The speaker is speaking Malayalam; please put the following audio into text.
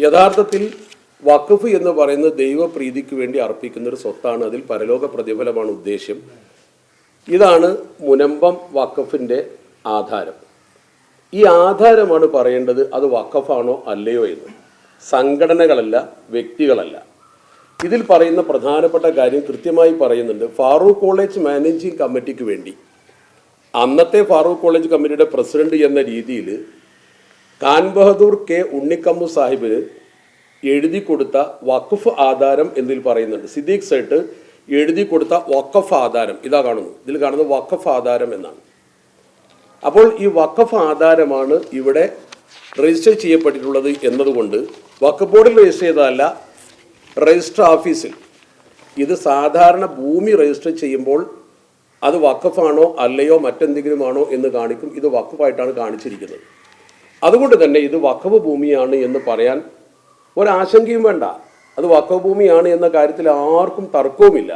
യഥാർത്ഥത്തിൽ വഖഫ് എന്ന് പറയുന്നത് ദൈവപ്രീതിക്ക് വേണ്ടി അർപ്പിക്കുന്ന ഒരു സ്വത്താണ്. അതിൽ പരലോക പ്രതിഫലമാണ് ഉദ്ദേശ്യം. ഇതാണ് മുനമ്പം വഖഫിൻ്റെ ആധാരം. ഈ ആധാരമാണ് പറയേണ്ടത് അത് വഖഫാണോ അല്ലയോ എന്ന്. സംഘടനകളല്ല, വ്യക്തികളല്ല. ഇതിൽ പറയുന്ന പ്രധാനപ്പെട്ട കാര്യം കൃത്യമായി പറയുന്നുണ്ട്. ഫാറൂഖ് കോളേജ് മാനേജിംഗ് കമ്മിറ്റിക്ക് വേണ്ടി അന്നത്തെ ഫാറൂഖ് കോളേജ് കമ്മിറ്റിയുടെ പ്രസിഡന്റ് എന്ന രീതിയിൽ ഖാൻ ബഹദൂർ കെ ഉണ്ണിക്കമ്മു സാഹിബിന് എഴുതി കൊടുത്ത വഖഫ് ആധാരം എന്നതിൽ പറയുന്നുണ്ട്. സിദ്ദീഖ് സേട്ട് എഴുതി കൊടുത്ത വഖഫ് ആധാരം ഇതാ കാണുന്നു. ഇതിൽ കാണുന്നത് വഖഫ് ആധാരം എന്നാണ്. അപ്പോൾ ഈ വഖഫ് ആധാരമാണ് ഇവിടെ രജിസ്റ്റർ ചെയ്യപ്പെട്ടിട്ടുള്ളത് എന്നതുകൊണ്ട് വഖഫ് ബോർഡിൽ രജിസ്റ്റർ ചെയ്തതല്ല, രജിസ്റ്റർ ഓഫീസിൽ. ഇത് സാധാരണ ഭൂമി രജിസ്റ്റർ ചെയ്യുമ്പോൾ അത് വഖഫാണോ അല്ലയോ മറ്റെന്തെങ്കിലും ആണോ എന്ന് കാണിക്കും. ഇത് വഖഫായിട്ടാണ് കാണിച്ചിരിക്കുന്നത്. അതുകൊണ്ട് തന്നെ ഇത് വഖഫ് ഭൂമിയാണ് എന്ന് പറയാൻ ഒരാശങ്കയും വേണ്ട. അത് വഖഫ് ഭൂമിയാണ് എന്ന കാര്യത്തിൽ ആർക്കും തർക്കവുമില്ല.